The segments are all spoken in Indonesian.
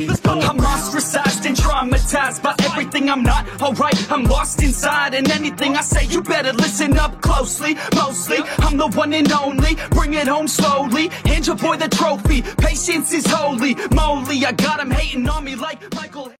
I'm ostracized and traumatized by everything. I'm not alright, I'm lost inside. And anything I say, you better listen up closely. Mostly, I'm the one and only. Bring it home slowly. Hand your boy the trophy. Patience is holy moly. I got him hating on me like Michael.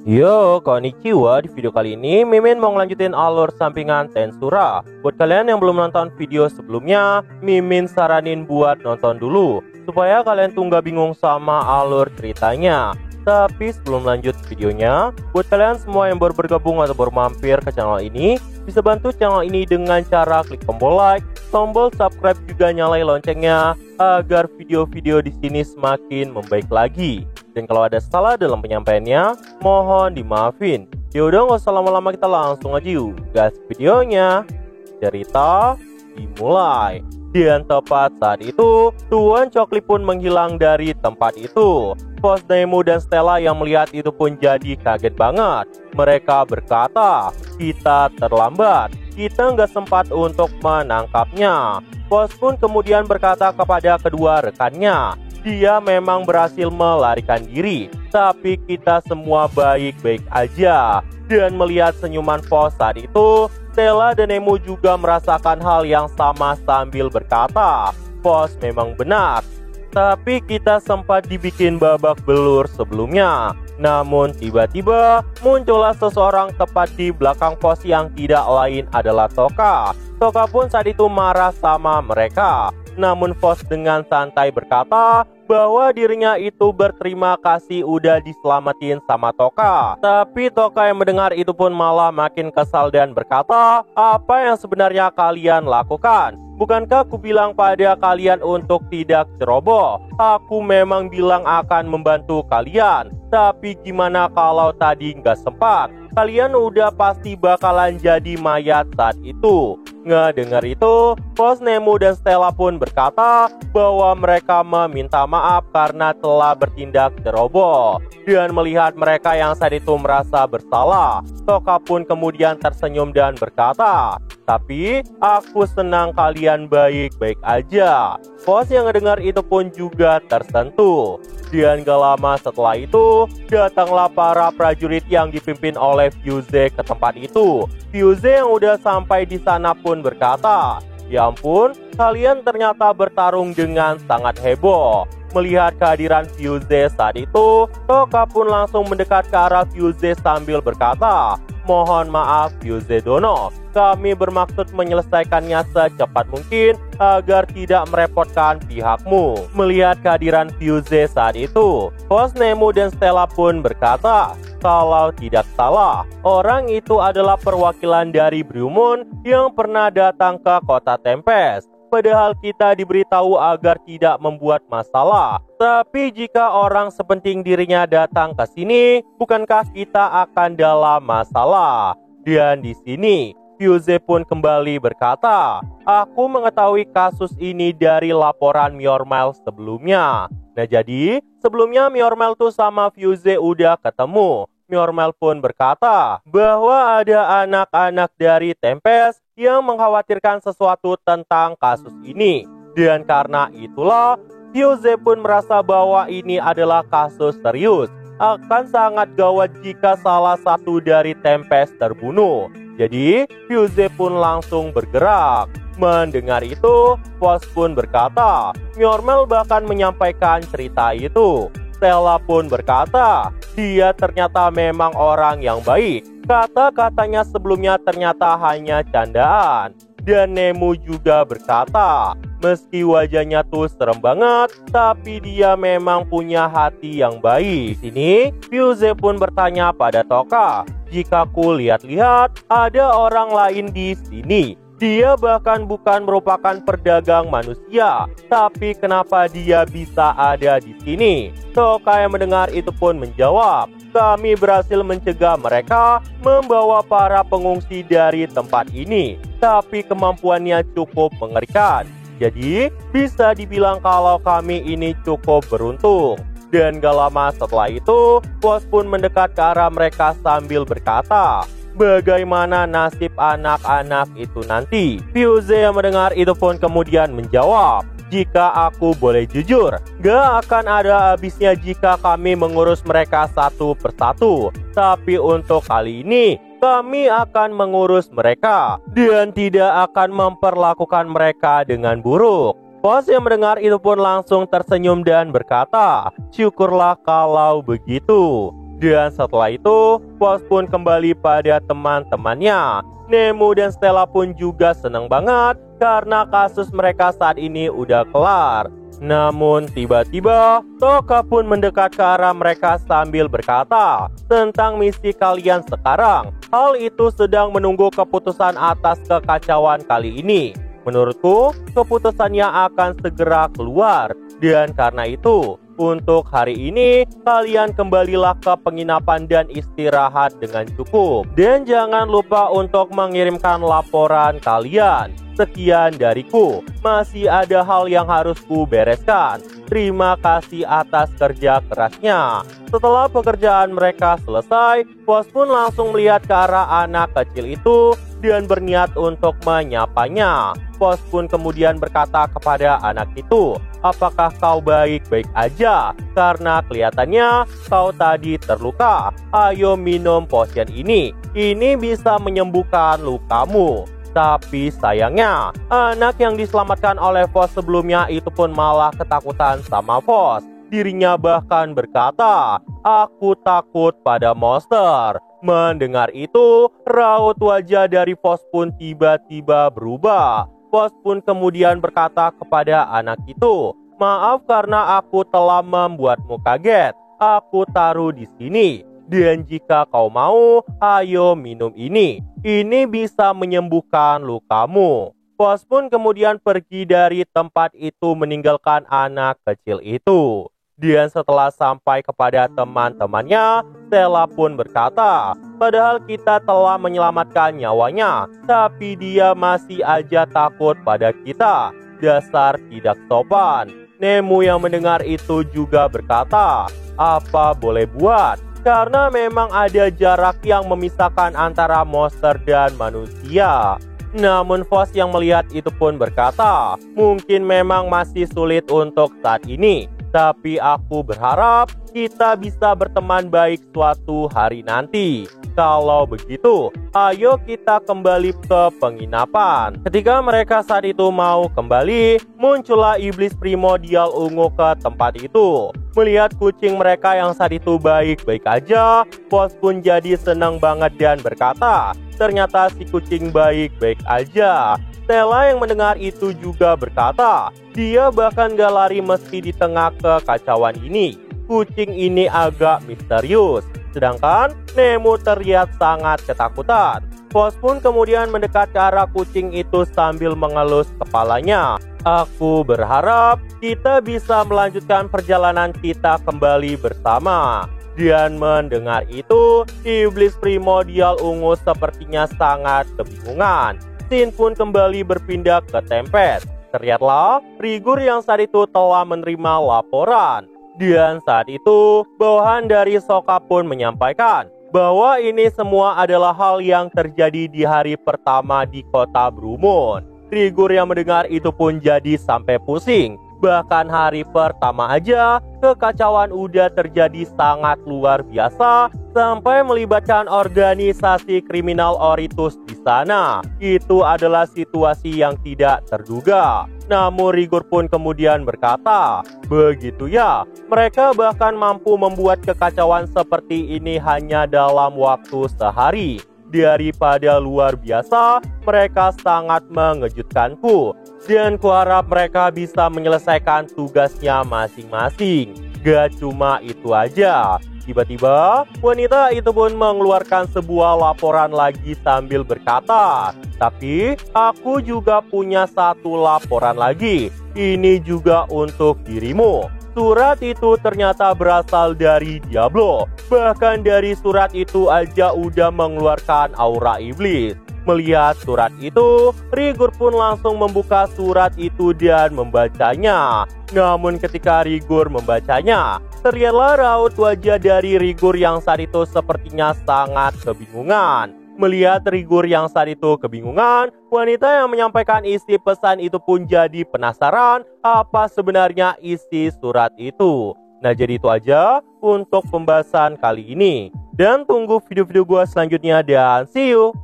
Yo, konnichiwa. Di video kali ini Mimin mau ngelanjutin alur sampingan Tensura. Buat kalian yang belum nonton video sebelumnya, Mimin saranin buat nonton dulu supaya kalian tuh nggak bingung sama alur ceritanya. Tapi sebelum lanjut videonya, buat kalian semua yang baru bergabung atau baru mampir ke channel ini, bisa bantu channel ini dengan cara klik tombol like, tombol subscribe, juga nyalain loncengnya agar video-video di sini semakin membaik lagi. Dan kalau ada salah dalam penyampaiannya, mohon dimaafin. Yaudah, nggak usah lama-lama, kita langsung aja yuk gas videonya. Cerita dimulai. Dan tepat saat itu, Tuan Chokli pun menghilang dari tempat itu. Bos Nemu dan Stella yang melihat itu pun jadi kaget banget. Mereka berkata, kita terlambat, kita nggak sempat untuk menangkapnya. Bos pun kemudian berkata kepada kedua rekannya, dia memang berhasil melarikan diri, tapi kita semua baik-baik aja. Dan melihat senyuman Bos saat itu, Stella dan Nemu juga merasakan hal yang sama sambil berkata, Bos memang benar, tapi kita sempat dibikin babak belur sebelumnya. Namun tiba-tiba muncullah seseorang tepat di belakang Bos yang tidak lain adalah Toka. Toka pun saat itu marah sama mereka. Namun Bos dengan santai berkata bahwa dirinya itu berterima kasih udah diselamatin sama Toka. Tapi Toka yang mendengar itu pun malah makin kesal dan berkata, apa yang sebenarnya kalian lakukan? Bukankah aku bilang pada kalian untuk tidak ceroboh? Aku memang bilang akan membantu kalian. Tapi gimana kalau tadi nggak sempat? Kalian udah pasti bakalan jadi mayat saat itu. Ngedengar itu, Bos Nemu dan Stella pun berkata bahwa mereka meminta maaf karena telah bertindak ceroboh. Dan melihat mereka yang saat itu merasa bersalah, Toka pun kemudian tersenyum dan berkata, tapi aku senang kalian baik-baik aja. Bos yang ngedengar itu pun juga tersentuh. Dan gak lama setelah itu, datanglah para prajurit yang dipimpin oleh Fuse ke tempat itu. Fuse yang udah sampai di sana pun berkata, ya ampun, kalian ternyata bertarung dengan sangat heboh. Melihat kehadiran Fuse saat itu, Toka pun langsung mendekat ke arah Fuse sambil berkata, mohon maaf Fuse Dono, kami bermaksud menyelesaikannya secepat mungkin agar tidak merepotkan pihakmu. Melihat kehadiran Fuse saat itu, Bos Nemu dan Stella pun berkata, kalau tidak salah, orang itu adalah perwakilan dari Blue Moon yang pernah datang ke kota Tempest. Padahal kita diberitahu agar tidak membuat masalah. Tapi jika orang sepenting dirinya datang ke sini, bukankah kita akan dalam masalah? Dan di sini, Fuse pun kembali berkata, aku mengetahui kasus ini dari laporan Myormel sebelumnya. Nah jadi, sebelumnya Myormel tuh sama Fuse udah ketemu. Myormel pun berkata bahwa ada anak-anak dari Tempest yang mengkhawatirkan sesuatu tentang kasus ini. Dan karena itulah, Fuse pun merasa bahwa ini adalah kasus serius. Akan sangat gawat jika salah satu dari Tempest terbunuh. Jadi, Fuse pun langsung bergerak. Mendengar itu, Bos pun berkata, Myormel bahkan menyampaikan cerita itu. Stella pun berkata, dia ternyata memang orang yang baik. Kata-katanya sebelumnya ternyata hanya candaan. Dan Nemu juga berkata, meski wajahnya tuh serem banget, tapi dia memang punya hati yang baik. Di sini, Fuse pun bertanya pada Toka, jika ku lihat-lihat, ada orang lain di sini. Dia bahkan bukan merupakan pedagang manusia, tapi kenapa dia bisa ada di sini? Toka yang mendengar itu pun menjawab, kami berhasil mencegah mereka membawa para pengungsi dari tempat ini, tapi kemampuannya cukup mengerikan. Jadi bisa dibilang kalau kami ini cukup beruntung. Dan gak lama setelah itu, Bos pun mendekat ke arah mereka sambil berkata, bagaimana nasib anak-anak itu nanti? Fuse yang mendengar itu pun kemudian menjawab, Jika aku boleh jujur, gak akan ada habisnya jika kami mengurus mereka satu persatu. Tapi untuk kali ini, kami akan mengurus mereka dan tidak akan memperlakukan mereka dengan buruk. Bos yang mendengar itu pun langsung tersenyum dan berkata, syukurlah kalau begitu. Dan setelah itu, Bos pun kembali pada teman-temannya. Nemo dan Stella pun juga senang banget karena kasus mereka saat ini udah kelar. Namun tiba-tiba Toka pun mendekat ke arah mereka sambil berkata tentang misi kalian sekarang. Hal itu sedang menunggu keputusan atas kekacauan kali ini. Menurutku keputusannya akan segera keluar. Dan karena itu untuk hari ini kalian kembalilah ke penginapan dan istirahat dengan cukup. Dan jangan lupa untuk mengirimkan laporan kalian. Sekian dariku, masih ada hal yang harus ku bereskan. Terima kasih atas kerja kerasnya. Setelah pekerjaan mereka selesai, Bos pun langsung melihat ke arah anak kecil itu dan berniat untuk menyapanya. Bos pun kemudian berkata kepada anak itu, apakah kau baik-baik aja? Karena kelihatannya kau tadi terluka. Ayo minum potion ini. Ini bisa menyembuhkan lukamu. Tapi sayangnya, anak yang diselamatkan oleh Vos sebelumnya itu pun malah ketakutan sama Vos. Dirinya bahkan berkata, aku takut pada monster. Mendengar itu, raut wajah dari Vos pun tiba-tiba berubah. Vos pun kemudian berkata kepada anak itu, maaf karena aku telah membuatmu kaget. Aku taruh di sini. Dan jika kau mau, ayo minum ini. Ini bisa menyembuhkan lukamu. Vos pun kemudian pergi dari tempat itu meninggalkan anak kecil itu. Dan setelah sampai kepada teman-temannya, Stella pun berkata, padahal kita telah menyelamatkan nyawanya, tapi dia masih aja takut pada kita. Dasar tidak sopan. Nemo yang mendengar itu juga berkata, apa boleh buat? Karena memang ada jarak yang memisahkan antara monster dan manusia. Namun Vos yang melihat itu pun berkata, mungkin memang masih sulit untuk saat ini. Tapi aku berharap kita bisa berteman baik suatu hari nanti. Kalau begitu, ayo kita kembali ke penginapan. Ketika mereka saat itu mau kembali, muncullah iblis primordial ungu ke tempat itu. Melihat kucing mereka yang saat itu baik-baik aja, Vos pun jadi senang banget dan berkata, ternyata si kucing baik-baik aja. Stella yang mendengar itu juga berkata, dia bahkan gak lari meski di tengah kekacauan ini. Kucing ini agak misterius. Sedangkan Nemo terlihat sangat ketakutan. Vos pun kemudian mendekat ke arah kucing itu sambil mengelus kepalanya. Aku berharap kita bisa melanjutkan perjalanan kita kembali bersama. Dan mendengar itu, iblis primordial ungu sepertinya sangat kebingungan. Sin pun kembali berpindah ke Tempest. Terlihatlah Rigur yang saat itu telah menerima laporan. Dan saat itu, bawahan dari Sokka pun menyampaikan bahwa ini semua adalah hal yang terjadi di hari pertama di kota Blue Moon. Rigur yang mendengar itu pun jadi sampai pusing. Bahkan hari pertama aja, kekacauan udah terjadi sangat luar biasa sampai melibatkan organisasi kriminal Oritus di sana. Itu adalah situasi yang tidak terduga. Namun Rigur pun kemudian berkata, begitu ya, mereka bahkan mampu membuat kekacauan seperti ini hanya dalam waktu sehari. Daripada luar biasa, mereka sangat mengejutkanku. Dan kuharap mereka bisa menyelesaikan tugasnya masing-masing. Gak cuma itu aja. Tiba-tiba, wanita itu pun mengeluarkan sebuah laporan lagi sambil berkata, tapi aku juga punya satu laporan lagi. Ini juga untuk dirimu. Surat itu ternyata berasal dari Diablo. Bahkan dari surat itu aja udah mengeluarkan aura iblis. Melihat surat itu, Rigur pun langsung membuka surat itu dan membacanya. Namun ketika Rigur membacanya, terlihatlah raut wajah dari Rigur yang saat itu sepertinya sangat kebingungan. Melihat Rigur yang saat itu kebingungan, wanita yang menyampaikan isi pesan itu pun jadi penasaran apa sebenarnya isi surat itu. Nah, jadi itu aja untuk pembahasan kali ini. Dan tunggu video-video gue selanjutnya dan see you!